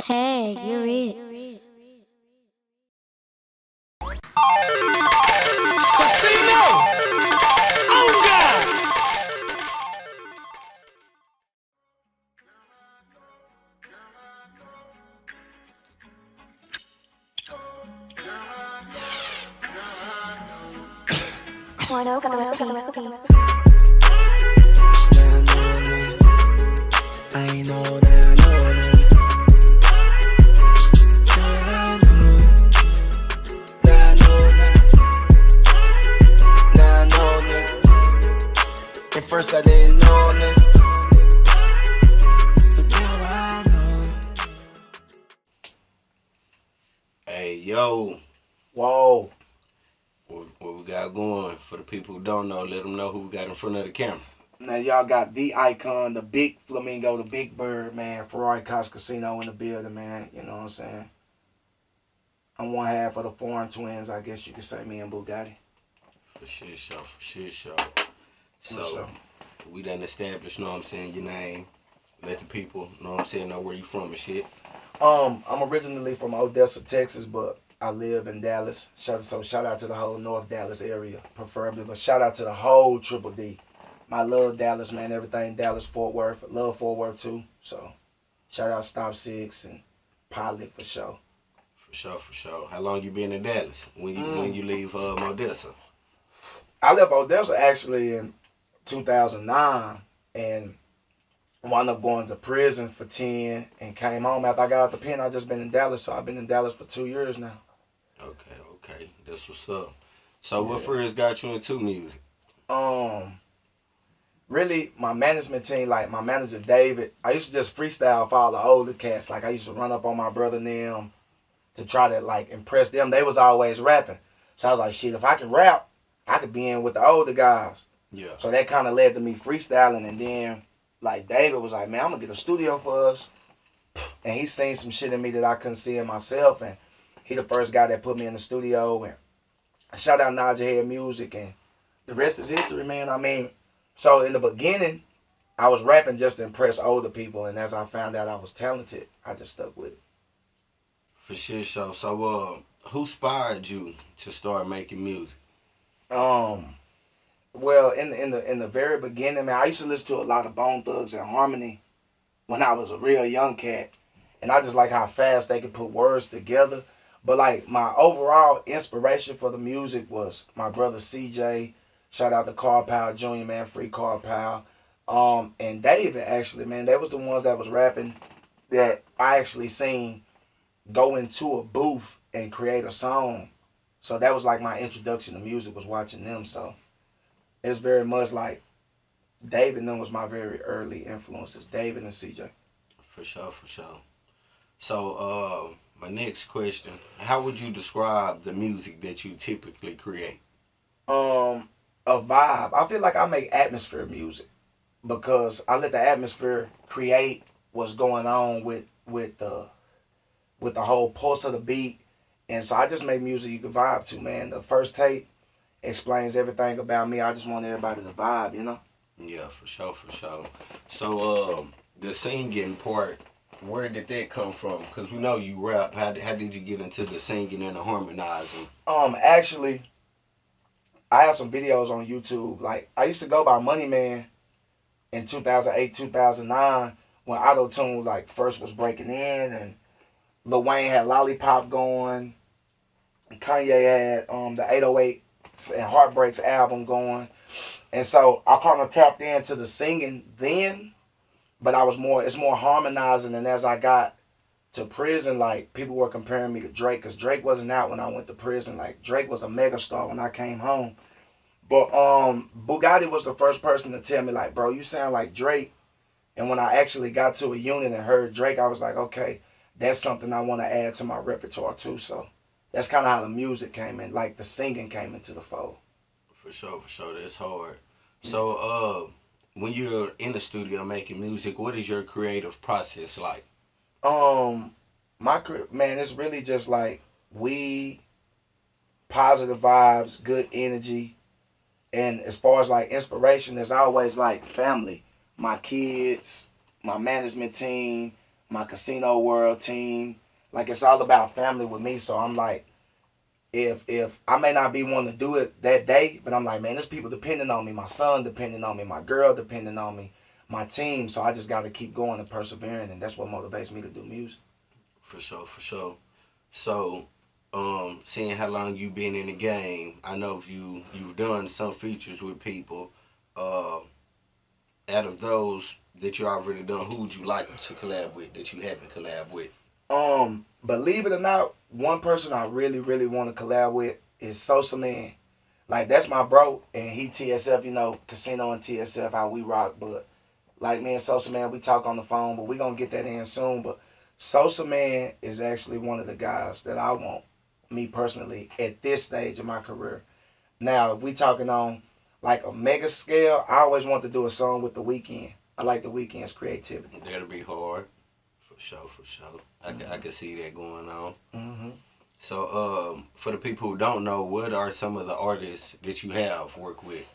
Hey, you're it. Casino! Oh God! Twino got the recipe. I know that, At first I didn't know but now I know. Hey, yo, Whoa. what we got going? For the people who don't know, let them know who we got in front of the camera. Now y'all got the icon, the big Flamingo, the big bird, man. Ferrari Cox Casino in the building, man. You know what I'm saying? I'm one half of the foreign twins, I guess you could say, me and Bugatti. For sure. For So, sure. we done established, know what I'm saying, your name. Let the people, know what I'm saying, know where you from and shit. I'm originally from Odessa, Texas, but I live in Dallas. Shout out to the whole North Dallas area, preferably. But shout out to the whole Triple D. I love Dallas, man. Everything Dallas, Fort Worth. I love Fort Worth too. So shout out Stop Six and Pilot for sure. For sure. How long you been in Dallas? When you leave Odessa? I left Odessa actually in 2009 and wound up going to prison for 10 and came home after I got out the pen. I just been in Dallas, so I've been in Dallas for 2 years now. Okay. That's what's up. So what first got you into music? Really, my management team, like my manager David, I used to just freestyle for all the older cats. Like I used to run up on my brother and them to try to like impress them. They was always rapping. So I was like, shit, if I can rap, I could be in with the older guys. Yeah. So that kind of led to me freestyling. And then like David was like, man, I'm going to get a studio for us. And he seen some shit in me that I couldn't see in myself. And he the first guy that put me in the studio. And shout out Naja Head Music. And the rest is history, man. I mean, so in the beginning, I was rapping just to impress older people. And as I found out I was talented, I just stuck with it. For sure. So who inspired you to start making music? Well, in the very beginning, man, I used to listen to a lot of Bone Thugs and Harmony when I was a real young cat, and I just like how fast they could put words together. But like my overall inspiration for the music was my brother CJ. Shout out to Carl Powell Jr. Man, free Carl Powell. And David actually, man, they was the ones that was rapping that I actually seen go into a booth and create a song. So that was like my introduction to music was watching them. So it's very much like David and them was my very early influences. David and CJ. For sure. So my next question, how would you describe the music that you typically create? A vibe. I feel like I make atmosphere music because I let the atmosphere create what's going on with the whole pulse of the beat. And so I just make music you can vibe to, man. The first tape explains everything about me. I just want everybody to vibe, you know? Yeah, for sure. So the singing part, where did that come from? Because we know you rap. How did you get into the singing and the harmonizing? Actually, I have some videos on YouTube. Like, I used to go by Money Man in 2008, 2009 when auto-tune, like, first was breaking in and Lil Wayne had Lollipop going. Kanye had the 808 and Heartbreaks album going. And so I kind of tapped into the singing then, but it's more harmonizing. And as I got to prison, like people were comparing me to Drake because Drake wasn't out when I went to prison. Like Drake was a megastar when I came home. But Bugatti was the first person to tell me like, bro, you sound like Drake. And when I actually got to a unit and heard Drake, I was like, okay, that's something I want to add to my repertoire too. So that's kind of how the music came in, like the singing came into the fold. For sure. That's hard. So when you're in the studio making music, what is your creative process like? Man, it's really just like weed, positive vibes, good energy, and as far as like inspiration, it's always like family, my kids, my management team, my casino world team. Like, it's all about family with me. So I'm like, if I may not be one to do it that day, but I'm like, man, there's people depending on me. My son depending on me. My girl depending on me. My team. So I just got to keep going and persevering. And that's what motivates me to do music. For sure, for sure. So, seeing how long you been in the game, I know you've done some features with people. Out of those that you already done, who would you like to collab with that you haven't collab with? Believe it or not, one person I really, really want to collab with is Sosa Man. Like, that's my bro, and he TSF, you know, Casino and TSF, how we rock. But like, me and Sosa Man, we talk on the phone, but we gonna get that in soon. But Sosa Man is actually one of the guys that I want, me personally, at this stage of my career. Now, if we talking on like a mega scale, I always want to do a song with The Weeknd. I like The Weeknd's creativity. That'll be hard. For sure, for sure. I can see that going on. Mm-hmm. So, for the people who don't know, what are some of the artists that you have worked with?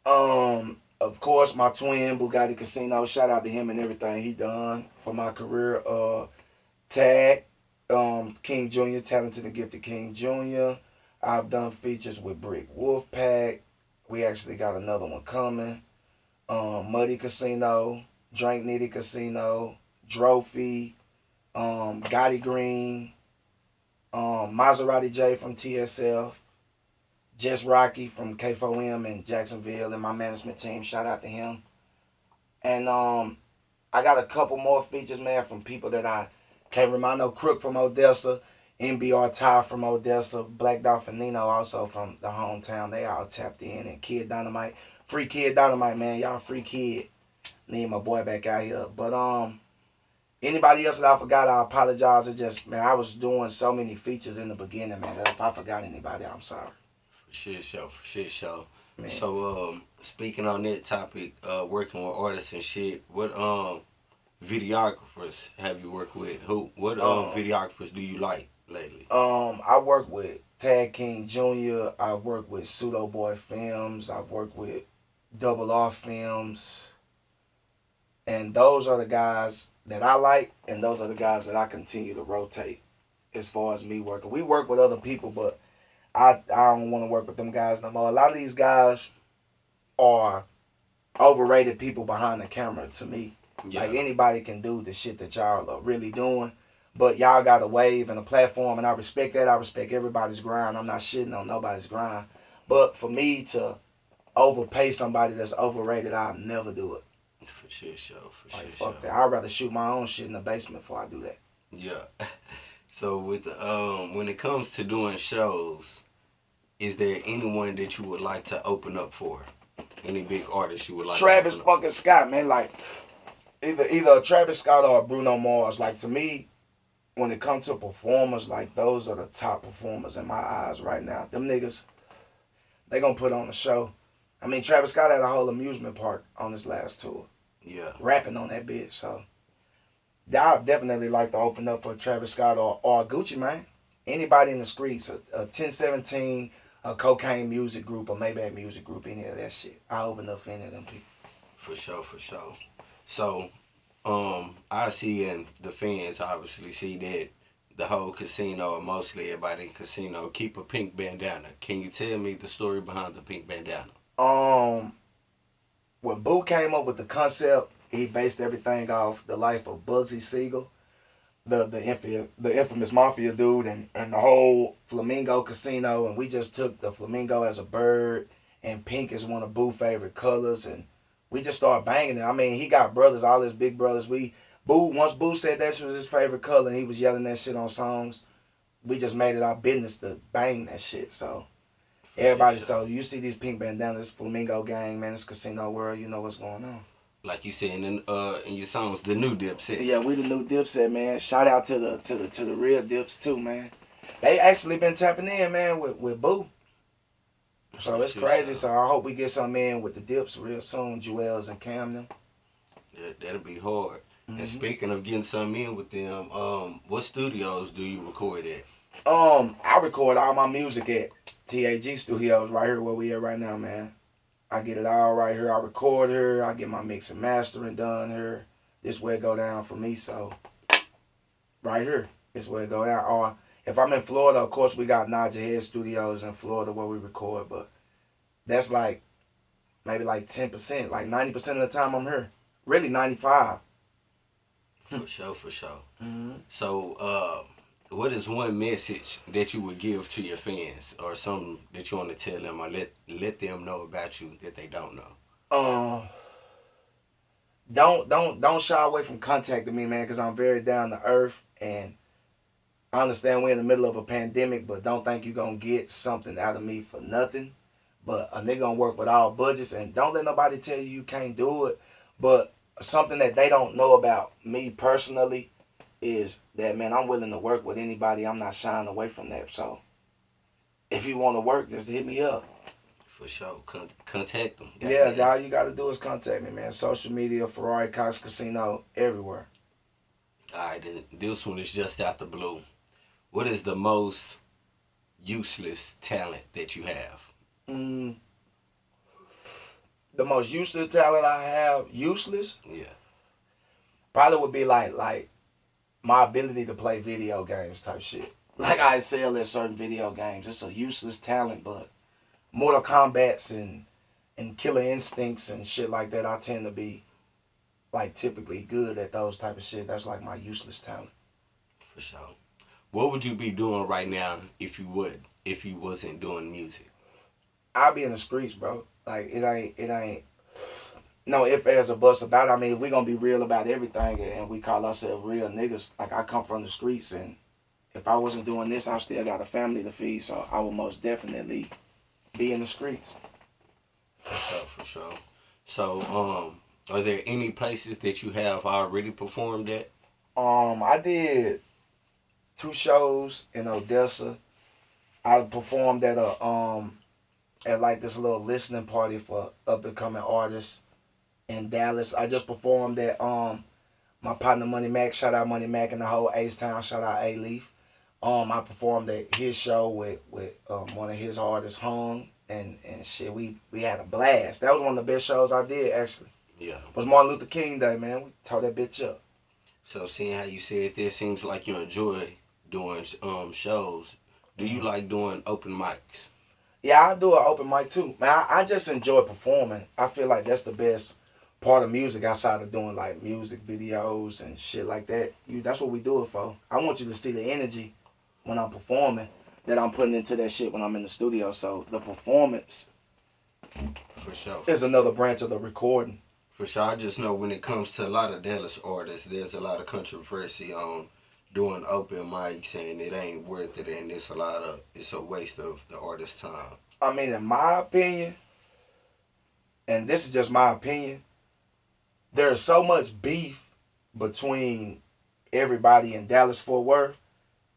Of course, my twin, Bugatti Casino. Shout out to him and everything he done for my career. Tag, King Jr., Talented and Gifted King Jr. I've done features with Brick Wolfpack. We actually got another one coming. Muddy Casino, Drink Nitty Casino, Drophy, Gotti Green, Maserati J from TSF, Just Rocky from K4M in Jacksonville, and my management team. Shout out to him. And I got a couple more features, man, from people that I can't remember. I know Crook from Odessa, NBR Ty from Odessa, Black Dolphin Nino also from the hometown. They all tapped in. And Kid Dynamite. Free Kid Dynamite, man. Y'all free Kid. Need my boy back out here. But anybody else that I forgot, I apologize. It just, man, I was doing so many features in the beginning, man, that if I forgot anybody, I'm sorry. For shit show. Man. So, speaking on that topic, working with artists and shit, what videographers have you worked with? What videographers do you like lately? I work with Tag King Jr. I work with Pseudo Boy Films. I've worked with Double R Films. And those are the guys that I like, and those are the guys that I continue to rotate as far as me working. We work with other people, but I don't want to work with them guys no more. A lot of these guys are overrated people behind the camera to me. Yeah. Like, anybody can do the shit that y'all are really doing, but y'all got a wave and a platform, and I respect that. I respect everybody's grind. I'm not shitting on nobody's grind. But for me to overpay somebody that's overrated, I'll never do it. For shit show. Fuck that. I'd rather shoot my own shit in the basement before I do that. Yeah. So with when it comes to doing shows, is there anyone that you would like to open up for? Any big artist you would like Travis to open up? fucking Scott, man. Like, either a Travis Scott or a Bruno Mars. Like, to me, when it comes to performers, like, those are the top performers in my eyes right now. Them niggas, they gonna put on a show. I mean, Travis Scott had a whole amusement park on his last tour. Yeah. Rapping on that bitch, so I'd definitely like to open up for Travis Scott or Gucci, man. Anybody in the streets, a 1017, a Cocaine Music Group, or Maybach Music Group, any of that shit. I open up for any of them people. For sure. So, I see, and the fans obviously see that the whole casino, or mostly everybody in casino, keep a pink bandana. Can you tell me the story behind the pink bandana? When Boo came up with the concept, he based everything off the life of Bugsy Siegel, the infamous mafia dude, and the whole Flamingo Casino, and we just took the flamingo as a bird, and pink is one of Boo's favorite colors, and we just started banging it. I mean, he got brothers, all his big brothers. Once Boo said that was his favorite color, and he was yelling that shit on songs, we just made it our business to bang that shit, so. Everybody, so you see these pink bandanas, Flamingo Gang, man, it's casino world, you know what's going on. Like you said in your songs, the new Dipset. Yeah, we the new Dipset, man. Shout out to the real Dips too, man. They actually been tapping in, man, with Boo. So it's crazy. So I hope we get some in with the Dips real soon, Jewels and Camden. That'll be hard. Mm-hmm. And speaking of getting some in with them, what studios do you record at? I record all my music at TAG Studios right here where we at right now, man. I get it all right here. I record here. I get my mix and mastering done here. this where it go down for me. So right here is where it go down. Or if I'm in Florida, of course we got Naja Head Studios in Florida where we record, but that's like maybe like 10%, like 90% of the time I'm here. Really 95. For sure, for sure. Mm-hmm. So, what is one message that you would give to your fans, or something that you want to tell them, or let them know about you that they don't know? Don't shy away from contacting me, man, because I'm very down to earth, and I understand we're in the middle of a pandemic, but don't think you're gonna get something out of me for nothing. But a nigga gonna work with all budgets, and don't let nobody tell you can't do it. But something that they don't know about me personally is that, man, I'm willing to work with anybody. I'm not shying away from that. So if you want to work, just hit me up. For sure. Contact them. Yeah, all you got to do is contact me, man. Social media, Ferrari Cox Kasino, everywhere. All right, this one is just out the blue. What is the most useless talent that you have? The most useless talent I have, useless? Yeah. Probably would be like my ability to play video games type shit. Like I excel at certain video games. It's a useless talent, but Mortal Kombats and Killer Instincts and shit like that, I tend to be like typically good at those type of shit. That's like my useless talent. For sure. What would you be doing right now if you wasn't doing music? I'd be in the streets, bro. Like it ain't no if as a bust about it. I mean, if we gonna be real about everything and we call ourselves real niggas, like I come from the streets, and if I wasn't doing this, I still got a family to feed, so I would most definitely be in the streets. For sure. So, are there any places that you have already performed at? I did 2 shows in Odessa. I performed at at like this little listening party for up and coming artists in Dallas. I just performed at my partner Money Mac, shout out Money Mac and the whole Ace Town, shout out A Leaf. I performed at his show with one of his artists, Hung, and shit. We had a blast. That was one of the best shows I did, actually. Yeah. It was Martin Luther King Day, man. We tore that bitch up. So seeing how you said this, seems like you enjoy doing shows. Do you like doing open mics? Yeah, I do an open mic too. Man, I just enjoy performing. I feel like that's the best part of music outside of doing like music videos and shit like that. That's what we do it for. I want you to see the energy when I'm performing that I'm putting into that shit when I'm in the studio. So the performance For sure. is another branch of the recording. For sure. I just know when it comes to a lot of Dallas artists, there's a lot of controversy on doing open mics, and it ain't worth it, and it's a waste of the artist's time. I mean, in my opinion, and this is just my opinion, there's so much beef between everybody in Dallas Fort Worth,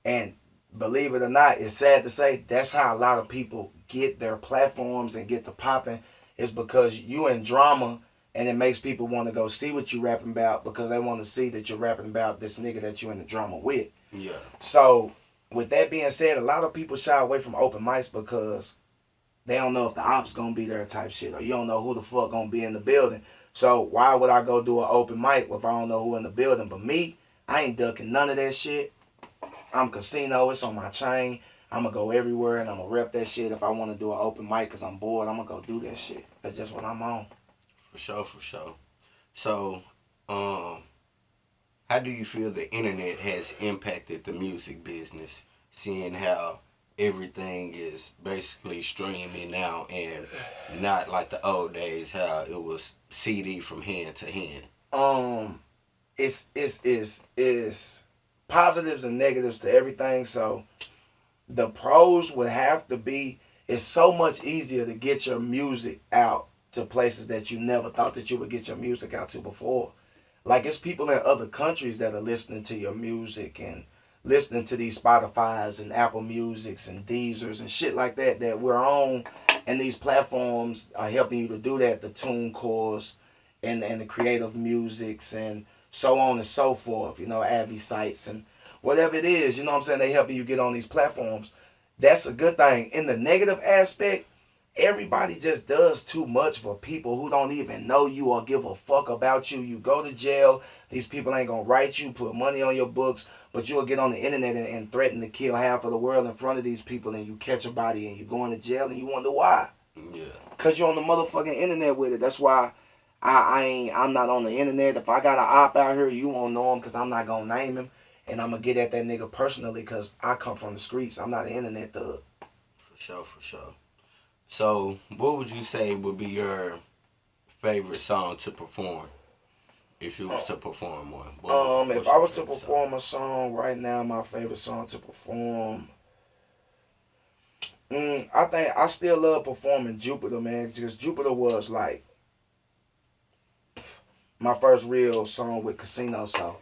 and believe it or not, it's sad to say, that's how a lot of people get their platforms and get the popping, is because you in drama, and it makes people want to go see what you rapping about because they want to see that you're rapping about this nigga that you in the drama with. Yeah. So, with that being said, a lot of people shy away from open mics because they don't know if the ops gonna be there type shit, or you don't know who the fuck gonna be in the building. So why would I go do an open mic if I don't know who in the building? But me, I ain't ducking none of that shit. I'm Casino, it's on my chain. I'm gonna go everywhere and I'm gonna rep that shit. If I wanna do an open mic cause I'm bored, I'm gonna go do that shit. That's just what I'm on. For sure. So, how do you feel the internet has impacted the music business, seeing how everything is basically streaming now and not like the old days, how it was CD from hand to hand? It's positives and negatives to everything. So the pros would have to be, it's so much easier to get your music out to places that you never thought that you would get your music out to before. Like, it's people in other countries that are listening to your music and listening to these Spotify's and Apple Musics and Deezers and shit like that that we're on, and these platforms are helping you to do that, the TuneCores and the creative musics and so on and so forth, Avi sites and whatever it is, they helping you get on these platforms. That's a good thing. In the negative aspect, everybody just does too much for people who don't even know you or give a fuck about you. You go to jail, these people ain't gonna write you, put money on your books, but you'll get on the internet and threaten to kill half of the world in front of these people, and you catch a body and you go into jail and you wonder why. Yeah. Cause you're on the motherfucking internet with it. That's why I'm not on the internet. If I got an op out here, you won't know him, cause I'm not gonna name him, and I'm gonna get at that nigga personally, cause I come from the streets. I'm not an internet thug. For sure, for sure. So, what would you say would be your favorite song to perform? If you was to perform one. If I was to perform a song right now, my favorite song to perform, I think I still love performing Jupiter, man, because Jupiter was like my first real song with Casino, so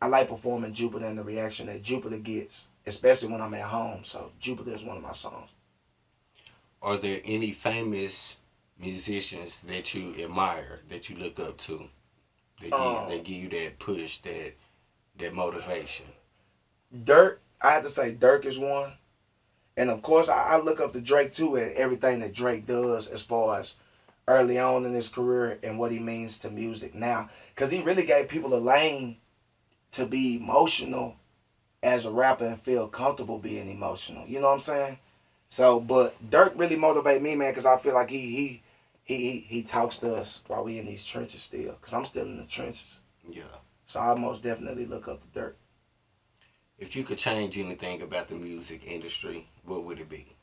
I like performing Jupiter and the reaction that Jupiter gets, especially when I'm at home. So Jupiter is one of my songs. Are there any famous musicians that you admire, that you look up to, that give you that push, that motivation? Dirk, I have to say Dirk is one. And of course, I look up to Drake too, and everything that Drake does as far as early on in his career and what he means to music now. Because he really gave people a lane to be emotional as a rapper and feel comfortable being emotional. You know what I'm saying? So, but Dirk really motivate me, man, because I feel like he talks to us while we in these trenches still, because I'm still in the trenches. Yeah. So I most definitely look up to Dirk. If you could change anything about the music industry, what would it be?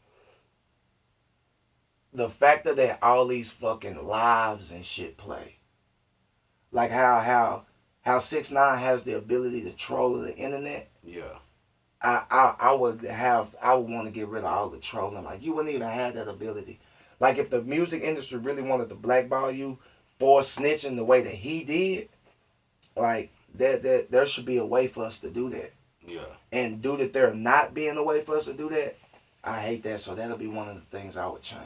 The fact that all these fucking lives and shit play. Like how 6ix9ine has the ability to troll the internet. Yeah. I would want to get rid of all the trolling. Like, you wouldn't even have that ability. Like, if the music industry really wanted to blackball you for snitching the way that he did, like, there should be a way for us to do that. Yeah. And due to there not being a way for us to do that, I hate that. So that'll be one of the things I would change.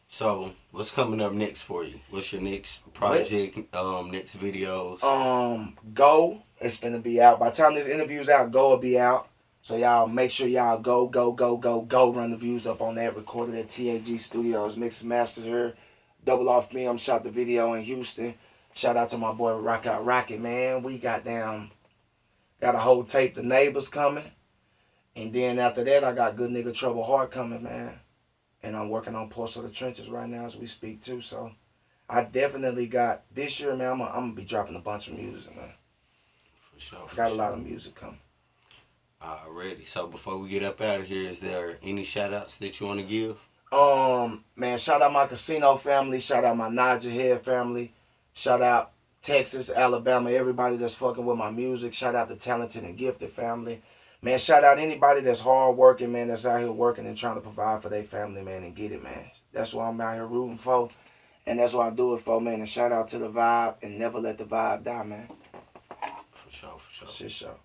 So, what's coming up next for you? What's your next project, next videos? Go. It's gonna be out. By the time this interview's out, Go will be out. So y'all make sure y'all go. Run the views up on that. Recorded at TAG Studios. Mixed and mastered here. Double Off Film. Shot the video in Houston. Shout out to my boy Rock Out Rocket, man. We got a whole tape, The Neighbors, coming. And then after that, I got Good Nigga Trouble Heart coming, man. And I'm working on Pulse of the Trenches right now as we speak, too. So I definitely got, this year, man, I'm going to be dropping a bunch of music, man. For sure. Got a lot of music coming. Already. So before we get up out of here, is there any shout-outs that you want to give? Man, shout out my Casino family. Shout out my Niger Head family. Shout out Texas, Alabama, everybody that's fucking with my music. Shout out the Talented and Gifted family. Man, shout out anybody that's hard working, man, that's out here working and trying to provide for their family, man, and get it, man. That's what I'm out here rooting for, and that's what I do it for, man. And shout out to the vibe, and never let the vibe die, man. For sure, for sure. Shit show.